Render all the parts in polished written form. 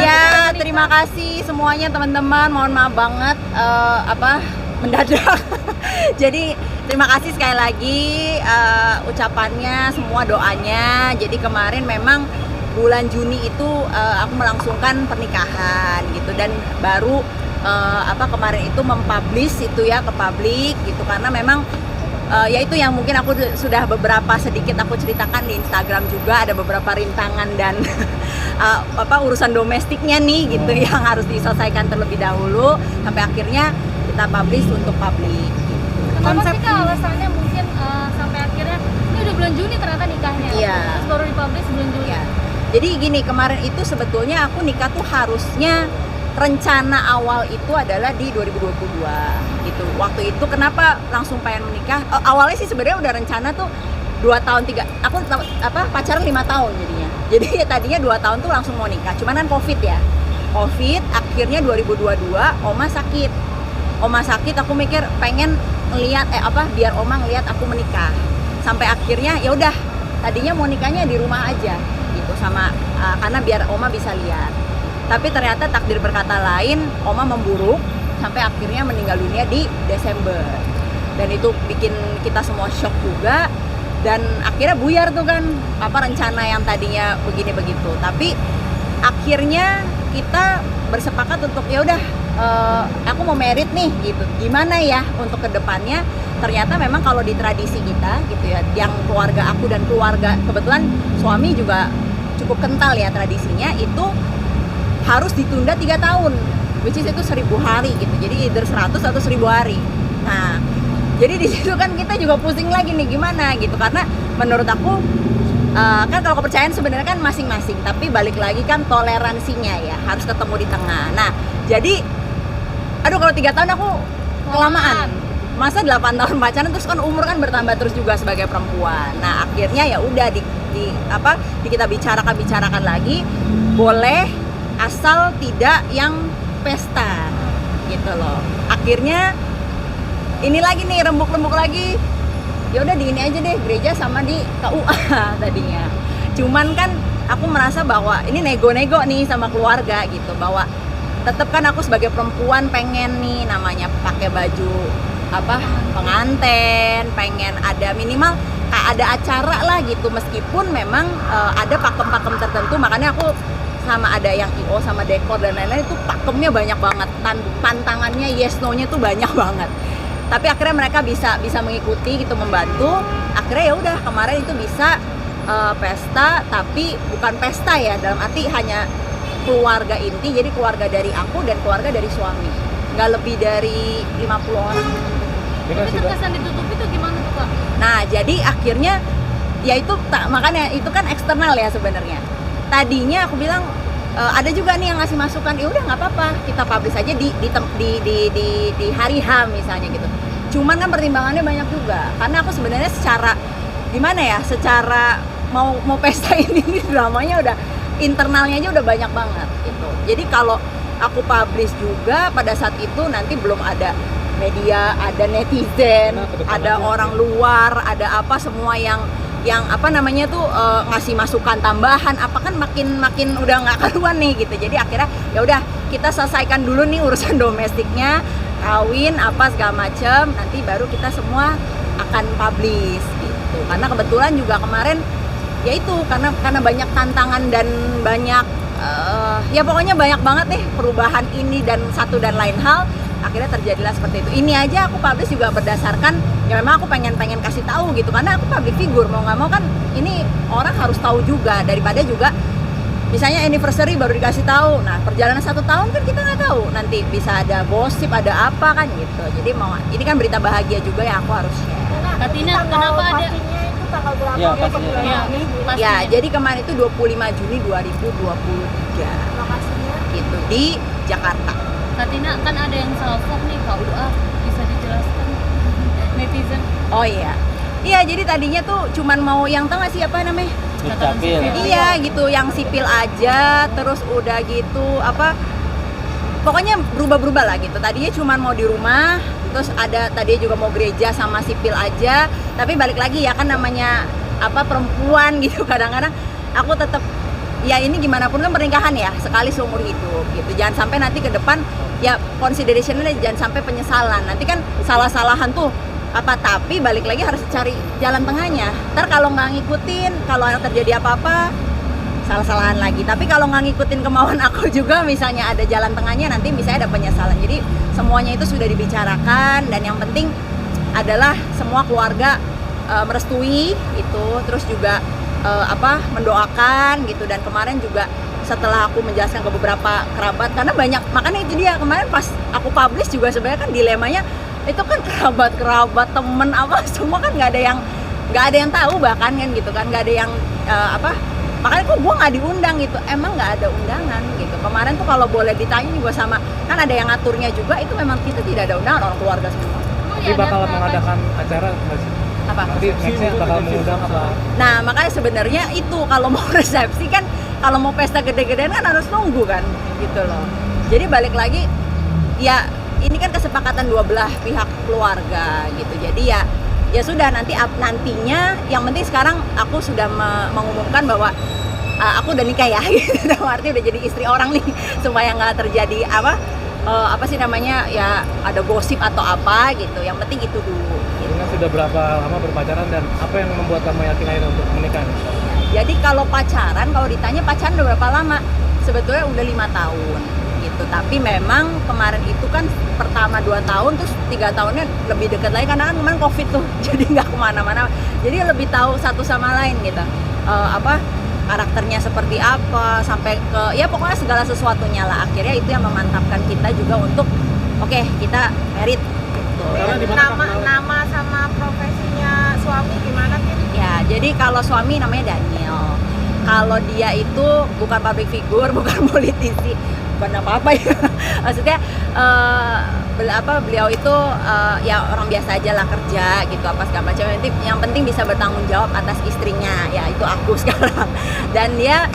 Ya, terima kasih semuanya teman-teman. Mohon maaf banget mendadak. Jadi terima kasih sekali lagi ucapannya, semua doanya. Jadi kemarin memang bulan Juni itu aku melangsungkan pernikahan gitu, dan baru kemarin itu mempublish itu ya ke publik gitu, karena memang ya itu yang mungkin aku sudah beberapa sedikit aku ceritakan di Instagram juga, ada beberapa rintangan dan urusan domestiknya nih gitu yang harus diselesaikan terlebih dahulu sampai akhirnya kita publish untuk publik. Kenapa sih Kak alasannya mungkin sampai akhirnya ini udah bulan Juni ternyata nikahnya? Iya. Terus baru dipublish bulan Juni. Iya. Jadi gini, kemarin itu sebetulnya aku nikah tuh harusnya rencana awal itu adalah di 2022 gitu. Waktu itu kenapa langsung pengen menikah? Awalnya sih sebenarnya udah rencana tuh 2 tahun 3, aku pacaran 5 tahun jadinya. Jadi ya tadinya 2 tahun tuh langsung mau nikah. Cuman kan Covid ya. Covid akhirnya 2022 Oma sakit. Oma sakit, aku mikir pengen ngelihat biar Oma ngelihat aku menikah. Sampai akhirnya ya udah, tadinya mau nikahnya di rumah aja gitu sama karena biar Oma bisa lihat. Tapi ternyata takdir berkata lain, Oma memburuk sampai akhirnya meninggal dunia di Desember. Dan itu bikin kita semua shock juga. Dan akhirnya buyar tuh kan rencana yang tadinya begini begitu. Tapi akhirnya kita bersepakat untuk ya udah aku mau merit nih gitu. Gimana ya untuk kedepannya? Ternyata memang kalau di tradisi kita gitu ya, yang keluarga aku dan keluarga kebetulan suami juga cukup kental ya tradisinya, itu harus ditunda 3 tahun, which is itu 1000 hari gitu. Jadi either 100 atau 1000 hari. Nah, jadi di situ kan kita juga pusing lagi nih gimana gitu, karena menurut aku kan kalau kepercayaan sebenarnya kan masing-masing, tapi balik lagi kan toleransinya ya harus ketemu di tengah. Nah, jadi aduh kalau 3 tahun aku kelamaan. Masa 8 tahun pacaran terus kan umur kan bertambah terus juga sebagai perempuan. Nah, akhirnya ya udah kita bicarakan lagi, boleh asal tidak yang pesta gitu loh. Akhirnya ini lagi nih rembuk-rembuk lagi. Ya udah di ini aja deh, gereja sama di KUA tadinya. Cuman kan aku merasa bahwa ini nego-nego nih sama keluarga gitu, bahwa tetap kan aku sebagai perempuan pengen nih namanya pakai baju pengantin, pengen ada minimal ada acara lah gitu, meskipun memang ada pakem-pakem tertentu. Makanya aku sama ada yang IO sama dekor dan lain-lain itu pakemnya banyak banget, pantangannya yes no-nya tuh banyak banget. Tapi akhirnya mereka bisa mengikuti gitu, membantu. Akhirnya ya udah kemarin itu bisa pesta, tapi bukan pesta ya dalam arti hanya keluarga inti, jadi keluarga dari aku dan keluarga dari suami, nggak lebih dari 50 orang. Tapi terkesan ditutupi tuh gimana tuh Kak? Nah jadi akhirnya ya itu makanya itu kan eksternal ya sebenarnya. Tadinya aku bilang ada juga nih yang ngasih masukan, ya udah nggak apa-apa kita publish aja di hari H misalnya gitu. Cuman kan pertimbangannya banyak juga, karena aku sebenarnya secara secara mau pesta ini dramanya udah internalnya aja udah banyak banget gitu. Jadi kalau aku publish juga pada saat itu nanti belum ada media, ada netizen, ada orang luar, ada semua yang ngasih masukan tambahan kan makin udah nggak karuan nih gitu. Jadi akhirnya ya udah kita selesaikan dulu nih urusan domestiknya, kawin segala macem, nanti baru kita semua akan publish gitu. Karena kebetulan juga kemarin ya itu karena banyak tantangan dan banyak ya pokoknya banyak banget deh perubahan ini dan satu dan lain hal, akhirnya terjadilah seperti itu. Ini aja aku publish juga berdasarkan ya memang aku pengen kasih tahu gitu, karena aku public figure, mau nggak mau kan ini orang harus tahu juga, daripada juga misalnya anniversary baru dikasih tahu. Nah perjalanan 1 tahun kan kita nggak tahu, nanti bisa ada gosip ada apa kan gitu. Jadi ini kan berita bahagia juga yang aku harus share. Katina, kenapa ada tanggal berapa ya, ya, jadi kemarin itu 25 Juni 2023. lokasinya Gitu di Jakarta. Katina, kan ada yang salfok nih KUA, bisa dijelaskan netizen? Oh iya. Iya, jadi tadinya tuh cuman mau yang tahu nggak sih apa namanya? Dukcapil. Iya gitu, yang sipil aja, terus udah gitu pokoknya berubah-berubah lah gitu. Tadinya cuma mau di rumah, terus tadinya juga mau gereja sama sipil aja, tapi balik lagi ya kan namanya perempuan gitu, kadang-kadang aku tetap ya ini gimana pun kan pernikahan ya sekali seumur hidup gitu. Jangan sampai nanti ke depan ya considerationnya jangan sampai penyesalan. Nanti kan salah-salahan tuh tapi balik lagi harus cari jalan tengahnya. Ntar kalau nggak ngikutin, kalau terjadi apa-apa salah-salahan lagi. Tapi kalau nggak ngikutin kemauan aku juga, misalnya ada jalan tengahnya, nanti misalnya ada penyesalan. Jadi semuanya itu sudah dibicarakan, dan yang penting adalah semua keluarga merestui itu, terus juga mendoakan gitu. Dan kemarin juga setelah aku menjelaskan ke beberapa kerabat, karena banyak, makanya itu dia kemarin pas aku publish juga sebenarnya kan dilemanya itu kan kerabat temen semua kan nggak ada yang tahu bahkan kan gitu kan, nggak ada yang makanya kok gue nggak diundang gitu. Emang nggak ada undangan gitu. Kemarin tuh kalau boleh ditanya juga sama, kan ada yang ngaturnya juga, itu memang kita tidak ada undangan, orang keluarga semua. Jadi bakal mengadakan acara nggak sih? Apa? Nanti nextnya bakal mengundang apa? Nah makanya sebenarnya itu kalau mau resepsi kan, kalau mau pesta gede-gedean kan harus nunggu kan gitu loh. Jadi balik lagi ya, ini kan kesepakatan dua belah pihak keluarga gitu. Jadi ya sudah, nantinya yang penting sekarang aku sudah mengumumkan bahwa aku udah nikah ya gitu. Artinya udah jadi istri orang nih, supaya nggak terjadi ya ada gosip atau apa gitu. Yang penting itu dulu gitu. Ini sudah berapa lama berpacaran dan apa yang membuat kamu yakin akhirnya untuk menikah? Jadi kalau ditanya pacaran udah berapa lama, sebetulnya udah 5 tahun gitu. Tapi memang kemarin itu kan pertama 2 tahun, terus 3 tahunnya lebih dekat lagi karena kan kemarin COVID tuh, jadi nggak kemana-mana. Jadi lebih tahu satu sama lain gitu. Karakternya seperti apa, sampai ke ya pokoknya segala sesuatunya lah. Akhirnya itu yang memantapkan kita juga untuk oke, kita married gitu. Nama sama profesinya suami gimana sih? Ya, jadi kalau suami namanya Daniel. Kalau dia itu bukan public figure, bukan politisi, bukan apa-apa ya. Maksudnya beliau itu ya orang biasa aja lah, kerja gitu apa segala macam. Yang penting bisa bertanggung jawab atas istrinya, ya itu aku sekarang. Dan dia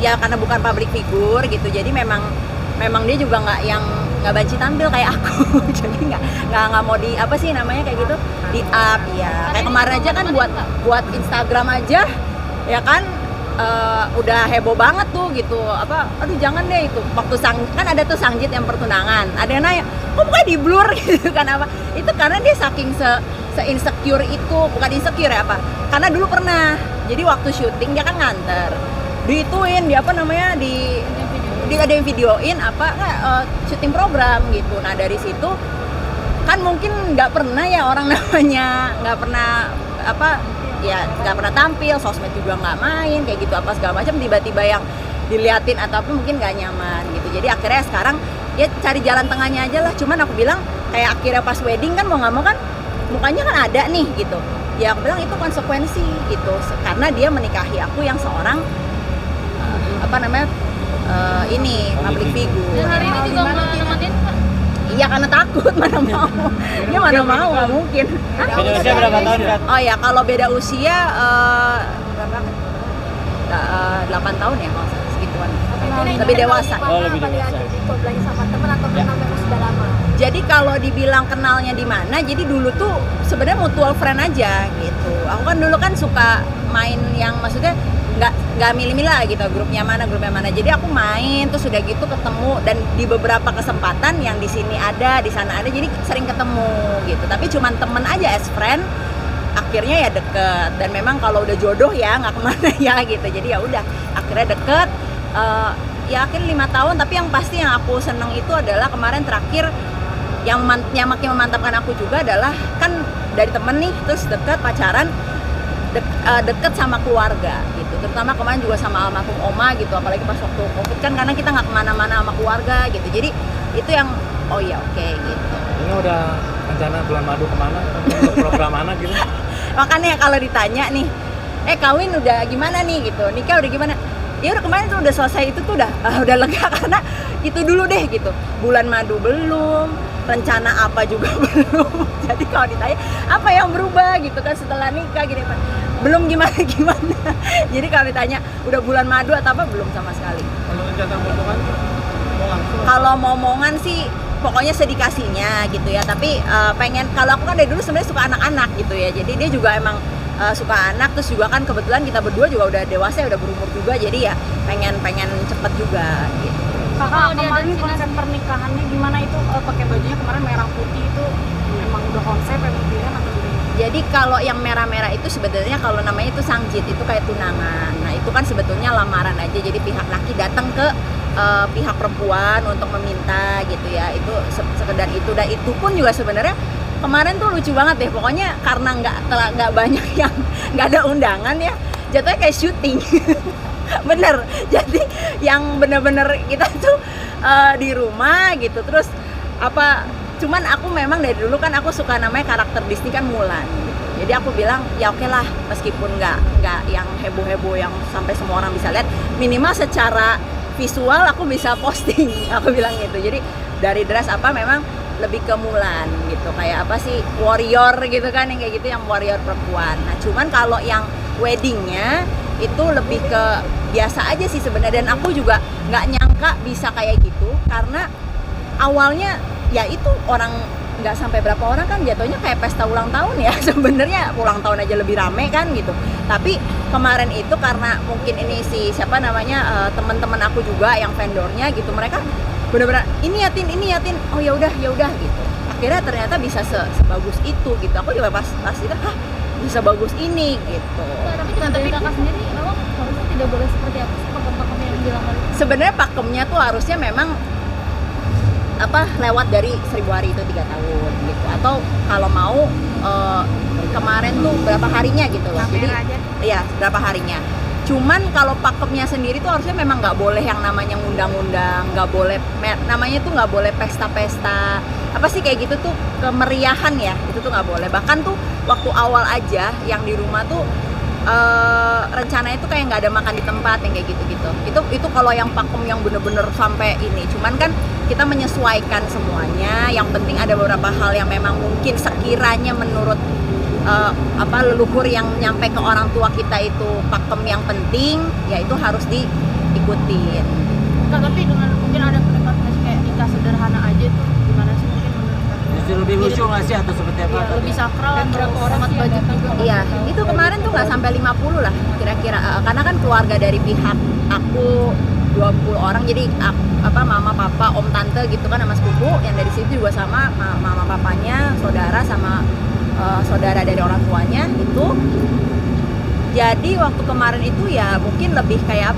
ya karena bukan public figure gitu, jadi memang dia juga nggak banci tampil kayak aku. Jadi nggak mau kayak gitu di up ya. Kayak kemarin aja kan buat Instagram aja ya kan, udah heboh banget tuh gitu. Aduh jangan deh itu. Waktu kan ada tuh Sangjit yang pertunangan, ada yang nanya, kok bukan di blur gitu kan itu karena dia saking se-insecure itu, bukan insecure ya karena dulu pernah, jadi waktu syuting dia kan nganter, diituin ada yang videoin syuting program gitu. Nah dari situ kan mungkin nggak pernah ya orang namanya nggak pernah tampil, sosmed juga nggak main kayak gitu apa segala macam, tiba-tiba yang diliatin atau mungkin nggak nyaman gitu. Jadi akhirnya sekarang ya cari jalan tengahnya aja lah. Cuman aku bilang kayak akhirnya pas wedding kan mau nggak mau kan mukanya kan ada nih gitu. Ya aku bilang itu konsekuensi gitu, karena dia menikahi aku yang seorang public figure. Dan hari ini juga nggak nemenin Pak? Iya karena takut, mana mau. Dia mana mau, nggak mungkin. Beda usia berapa tahun kan? Oh ya, kalau beda usia 8 tahun ya kalau segituan. Lebih dewasa. Lebih dewasa. Lagi sama teman atau kenal memang sudah lama? Jadi kalau dibilang kenalnya di mana, jadi dulu tuh sebenarnya mutual friend aja gitu. Aku kan dulu kan suka main yang maksudnya nggak milih-milih lah gitu, grupnya mana. Jadi aku main terus udah gitu ketemu, dan di beberapa kesempatan yang di sini ada, di sana ada, jadi sering ketemu gitu. Tapi cuman temen aja, as friend. Akhirnya ya deket, dan memang kalau udah jodoh ya nggak kemana ya gitu. Jadi ya udah akhirnya deket. Ya akhirnya 5 tahun. Tapi yang pasti yang aku seneng itu adalah kemarin terakhir yang makin memantapkan aku juga adalah kan dari temen nih, terus deket pacaran, deket sama keluarga gitu. Terutama kemarin juga sama almarhum oma gitu, apalagi pas waktu COVID kan, karena kita nggak kemana-mana sama keluarga gitu. Jadi itu yang oh ya oke gitu. Ini udah rencana bulan madu kemana? Untuk program mana gitu? Makanya kalau ditanya nih, kawin udah gimana nih gitu, nikah udah gimana? Ya udah kemarin tuh udah selesai, itu tuh udah lega karena itu dulu deh gitu. Bulan madu belum, rencana apa juga belum. Jadi kalau ditanya apa yang berubah gitu kan setelah nikah gitu, belum gimana. Jadi kalau ditanya udah bulan madu atau apa, belum sama sekali. Kalau rencana hubungan? Kalau momongan sih pokoknya sedikasinya gitu ya, tapi pengen, kalau aku kan dari dulu sebenarnya suka anak-anak gitu ya, jadi dia juga emang suka anak, terus juga kan kebetulan kita berdua juga udah dewasa, udah berumur juga, jadi ya pengen cepet juga gitu. Kakak, dia kemarin ada konsep pernikahannya gimana itu? Pakai bajunya kemarin merah putih itu memang udah konsep emang pilihan atau gimana? Jadi kalau yang merah-merah itu sebetulnya kalau namanya itu sangjit, itu kayak tunangan. Nah itu kan sebetulnya lamaran aja, jadi pihak laki datang ke pihak perempuan untuk meminta gitu ya, itu sekedar itu. Dan itu pun juga sebenarnya kemarin tuh lucu banget deh, pokoknya karena nggak banyak yang nggak ada undangan ya, jatuhnya kayak syuting. Bener, jadi yang bener-bener kita tuh di rumah gitu, terus cuman aku memang dari dulu kan aku suka namanya karakter Disney kan Mulan gitu. Jadi aku bilang ya oke lah, meskipun nggak yang heboh-heboh yang sampai semua orang bisa lihat, minimal secara visual aku bisa posting. Aku bilang gitu. Jadi dari dress memang lebih ke Mulan gitu, kayak apa sih, warrior gitu kan, yang kayak gitu, yang warrior perempuan. Nah cuman kalau yang weddingnya itu lebih ke biasa aja sih sebenarnya, dan aku juga nggak nyangka bisa kayak gitu, karena awalnya ya itu orang nggak sampai berapa orang kan, jatuhnya kayak pesta ulang tahun ya. Sebenarnya ulang tahun aja lebih rame kan gitu, tapi kemarin itu karena mungkin ini siapa namanya teman-teman aku juga yang vendornya gitu, mereka benar-benar ini yatin, oh ya udah gitu, akhirnya ternyata bisa sebagus itu gitu. Aku juga pas itu bisa bagus ini gitu. Tapi kakak sendiri memang harusnya tidak boleh seperti apa sih pakem-pakem yang dilakukan? Sebenarnya pakemnya tuh harusnya memang lewat dari 1000 hari itu 3 tahun gitu, atau kalau mau kemarin tuh berapa harinya gitu loh. Jadi iya berapa harinya. Cuman kalau pakemnya sendiri tuh harusnya memang nggak boleh yang namanya ngundang-undang, nggak boleh namanya tuh nggak boleh pesta-pesta apa sih kayak gitu tuh, kemeriahan ya, itu tuh nggak boleh. Bahkan tuh waktu awal aja yang di rumah tuh rencana itu kayak nggak ada makan di tempat yang kayak gitu-gitu. Itu kalau yang pakem yang bener-bener sampai ini. Cuman kan kita menyesuaikan semuanya. Yang penting ada beberapa hal yang memang mungkin sekiranya menurut leluhur yang nyampe ke orang tua kita itu pakem yang penting, ya itu harus diikutin. Kak, tapi dengan mungkin ada pendapat nggak sih kayak nikah sederhana aja tuh gimana sih mungkin menurut kakak? Justru lebih lucu nggak sih atau seperti apa? Iya, lebih sakral, Dan berapa orang sama sih budget yang juga. Iya, itu kemarin tuh nggak sampai 50 lah kira-kira, karena kan keluarga dari pihak aku 20 orang, jadi mama, papa, om, tante gitu kan, sama sepupu yang dari situ juga sama mama, papanya, saudara sama saudara dari orang tuanya itu. Jadi waktu kemarin itu ya mungkin lebih kayak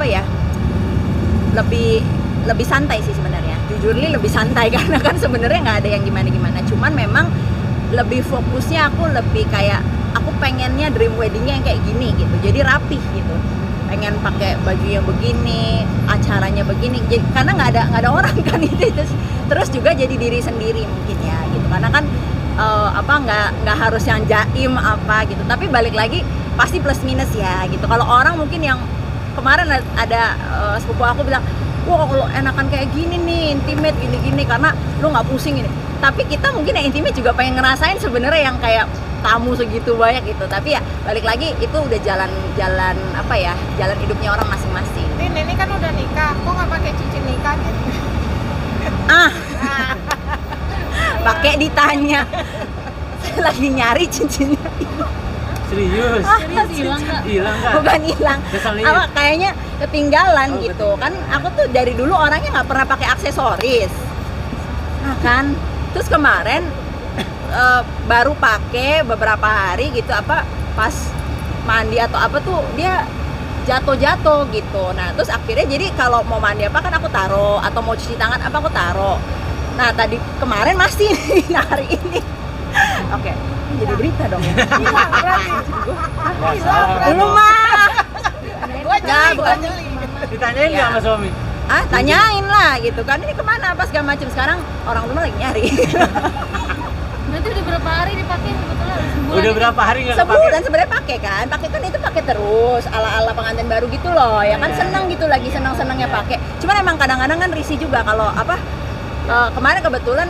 lebih santai sih sebenarnya. Jujur lebih santai karena kan sebenarnya nggak ada yang gimana-gimana. Cuman memang lebih fokusnya aku lebih kayak aku pengennya dream weddingnya yang kayak gini gitu. Jadi rapih gitu. Pengen pakai baju yang begini, acaranya begini. Jadi, karena nggak ada orang kan itu. Terus juga jadi diri sendiri mungkin ya gitu. Karena kan nggak harus yang jaim gitu. Tapi balik lagi pasti plus minus ya gitu. Kalau orang mungkin yang kemarin ada sepupu aku bilang, wah kalau enakan kayak gini nih, intimate gini-gini karena lu nggak pusing ini. Tapi kita mungkin yang intimate juga pengen ngerasain sebenarnya yang kayak tamu segitu banyak gitu. Tapi ya balik lagi itu udah jalan hidupnya orang masing-masing. Ini kan udah nikah, kok nggak pakai cincin nikah gitu? Pakai ditanya. Saya lagi nyari cincinnya. Serius? Serius hilang nggak? Hilang nggak? Bukan hilang. Keselnya. Kayaknya ketinggalan Oh, gitu. ketinggalan. Kan aku tuh dari dulu orangnya nggak pernah pakai aksesoris. Nah kan, terus kemarin baru pakai beberapa hari gitu, pas mandi atau apa tuh dia jatuh gitu. Nah terus akhirnya jadi kalau mau mandi kan aku taruh, atau mau cuci tangan aku taruh. Nah tadi kemarin masih nih hari ini. Oke, jadi berita dong ya. Hilang berarti. Belum mah. Bukan jeli. Ditanyain nggak sama suami? Tanyain lah gitu kan, ini kemana apa segala macam. Sekarang orang rumah lagi nyari. Berarti udah berapa hari dipakai sebetulnya? Sebulan Udah ini? berapa hari nggak kepake? Sebulan sebenarnya pakai kan itu pakai terus ala pengantin baru gitu loh ya kan, seneng gitu, lagi seneng-senengnya pakai. Cuman emang kadang-kadang kan risih juga kalau kemarin kebetulan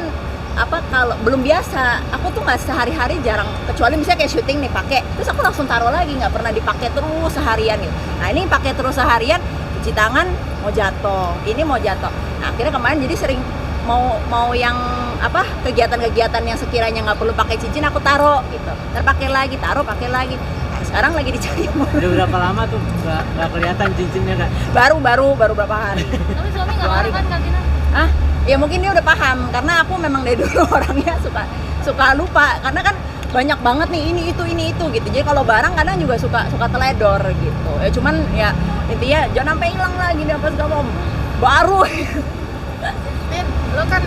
kalau belum biasa, aku tuh nggak sehari-hari, jarang, kecuali misalnya kayak syuting nih pakai, terus aku langsung taruh lagi, nggak pernah dipakai terus seharian gitu. Nah ini pakai terus seharian, cuci tangan mau jatuh, ini mau jatuh. Nah, akhirnya kemarin jadi sering mau yang apa kegiatan-kegiatan yang sekiranya nggak perlu pakai cincin aku taruh gitu, ntar pakai lagi, taruh pakai lagi. Nah, sekarang lagi dicari. Udah berapa lama tuh nggak kelihatan cincinnya kak? baru berapa hari. Tapi suami nggak marah kan Kak Tina? Ah, ya mungkin dia udah paham karena aku memang dari dulu orangnya suka lupa karena kan banyak banget nih ini itu gitu. Jadi kalau barang kadang juga suka teledor gitu. Ya cuman ya intinya jangan sampai hilang lagi nih apa segala macam. Baru. Tin, lo kan